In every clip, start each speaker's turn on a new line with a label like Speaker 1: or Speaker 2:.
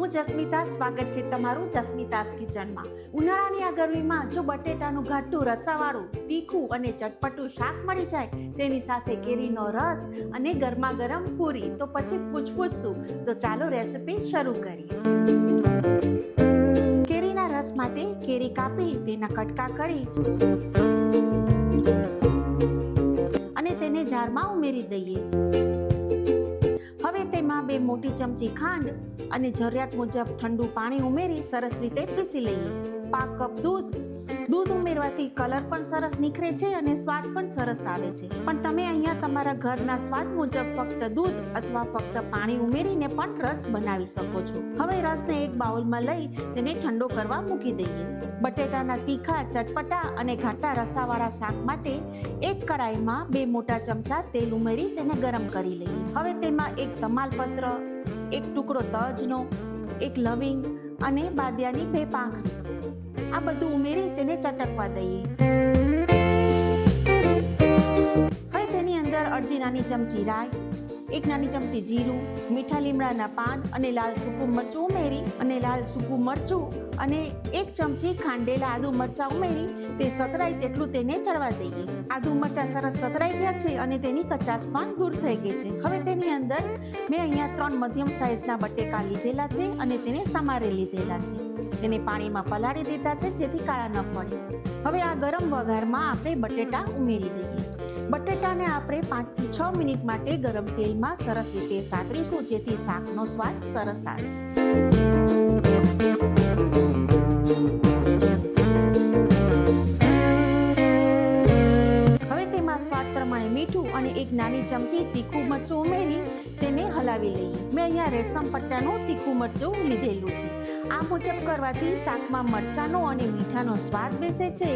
Speaker 1: હું જસ્મિતા, સ્વાગત છે તમારું જસ્મિતાસ કિચનમાં। ઉનાળાની આ ગરમીમાં જો બટેટાનું ઘાટું રસાવાળું, તીખું અને ચટપટું શાક મળી જાય, તેની સાથે કેરીનો રસ અને ગરમા ગરમ પૂરી, તો પછી પૂછશું। તો ચાલો રેસીપી શરૂ કરીએ। કેરીના રસ માટે કેરી કાપી તેના કટકા કરી અને તેને જારમાં ઉમેરી દઈએ। હવે તેમાં 2 મોટી ચમચી ખાંડ અને જરૂરિયાત મુજબ ઠંડુ પાણી ઉમેરી સરસ રીતે પીસી લઈએ। 1 કપ દૂધ ઉમેરવાથી કલર પણ સરસ નીખરે છે અને સ્વાદ પણ સરસ આવે છે, પણ તમે અહીંયા તમારા ઘરના સ્વાદ મુજબ ફક્ત દૂધ અથવા ફક્ત પાણી ઉમેરીને પણ રસ બનાવી શકો છો। હવે રસને એક બાઉલમાં લઈ તેને ઠંડો કરવા મૂકી દઈએ। બટેટાના તીખા, ચટપટા અને ઘાટા રસાવાળા શાક માટે એક કડાઈમાં 2 મોટા ચમચા તેલ ઉમેરી તેને ગરમ કરી લઈએ। હવે તેમાં 1 તમાલપત્ર, 1 ટુકડો તજનો, 1 લવિંગ અને બાદિયાની 2 પાંખડી, આ બધું ઉમેરી તેને ચટકવા દઈએ। હવે તેની અંદર અડધી નાની ચમચી રાઈ, 1 નાની ચમચી જીરું, મીઠા લીમડાના પાન અને લાલ સૂકું મરચું ઉમેરી અને 1 ચમચી ખાંડેલા આદુ મરચાં ઉમેરી તે સતરાય તેટલું તેને ચડવા દઈએ। આદુ મરચાં સરસ સતરાઈ ગયા છે અને તેની કચાશ પણ દૂર થઈ ગઈ છે। હવે તેની અંદર મેં અહીંયા 3 મધ્યમ સાઈઝના બટેકા લીધેલા છે અને તેને સમારી લીધેલા છે। તેને પાણીમાં પલાળી દીધા છે જેથી કાળા ન પડે। હવે આ ગરમ વઘારમાં આપણે બટેટા ઉમેરી દઈએ। બટેટાને આપણે 5 થી 6 મિનિટ માટે ગરમ તેલમાં સરસ રીતે સાતરીશું જેથી શાકનો સ્વાદ સરસ આવે। હવે તેમાં સ્વાદ પ્રમાણે મીઠું અને 1 નાની ચમચી તીખું મરચું ઉમેરી તેને હલાવી લઈએ। મેં અહીંયા રેશમ પટ્ટાનું તીખું મરચું લીધેલું છે। આ મુજબ કરવાથી શાકમાં મરચાંનો અને મીઠાનો સ્વાદ બેસે છે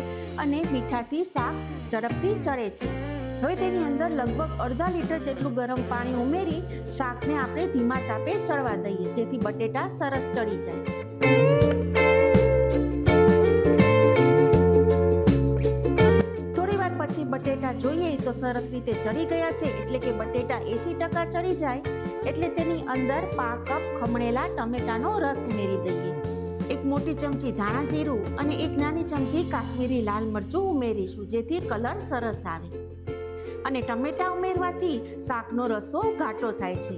Speaker 1: અને મીઠાથી શાક ઝડપથી ચડે છે। હવે તેની અંદર લગભગ અડધા લીટર જેટલું ગરમ પાણી ઉમેરી શાકને આપણે ધીમા તાપે ચડવા દઈએ જેથી બટેટા સરસ ચડી જાય। થોડી વાર પછી બટેટા જોઈએ તો સરસ રીતે ચડી ગયા છે, એટલે કે બટેટા 80% ચડી જાય એટલે તેની અંદર 1 કપ ખમણેલા ટમેટાનો રસ ઉમેરી દઈએ। 1 મોટી ચમચી ધાણા જીરું અને 1 નાની ચમચી કાશ્મીરી લાલ મરચું ઉમેરીશું જેથી કલર સરસ આવે અને ટમેટા ઉમેરવાથી શાકનો રસો ઘાટો થાય છે।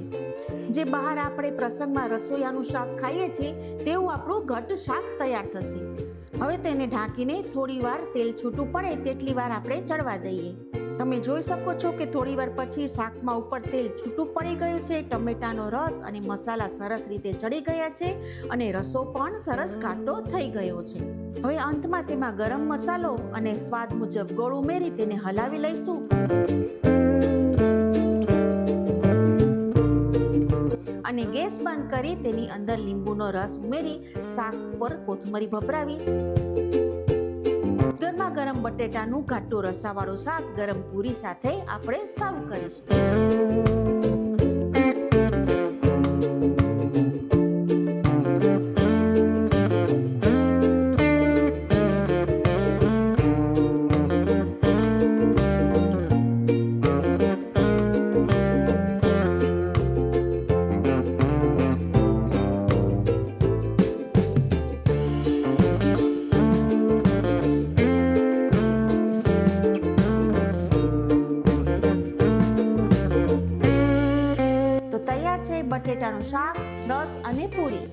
Speaker 1: જે બહાર આપણે પ્રસંગમાં રસોઈયાનું શાક ખાઈએ છીએ તેવું આપણું ઘટ શાક તૈયાર થશે। હવે તેને ઢાંકીને થોડી વાર તેલ છૂટું પડે તેટલી વાર આપણે ચડવા દઈએ। તમે જોઈ શકો છો કે થોડી વાર પછી શાકમાં ઉપર તેલ છૂટું પડી ગયું છે, ટમેટાનો રસ અને મસાલા સરસ રીતે ચડી ગયા છે અને રસો પણ સરસ ઘાટો થઈ ગયો છે। હવે અંતમાં તેમાં ગરમ મસાલો અને સ્વાદ મુજબ ગોળ ઉમેરી તેને હલાવી લઈશું અને ગેસ બંધ કરી તેની અંદર લીંબુનો રસ ઉમેરી શાક પર કોથમરી ભભરાવી ગરમા ગરમ બટેટાનું ઘાટું રસાવાળું શાક ગરમ પૂરી સાથે આપણે સર્વ કરીશું। બટેટાનું શાક, રસ અને પૂરી।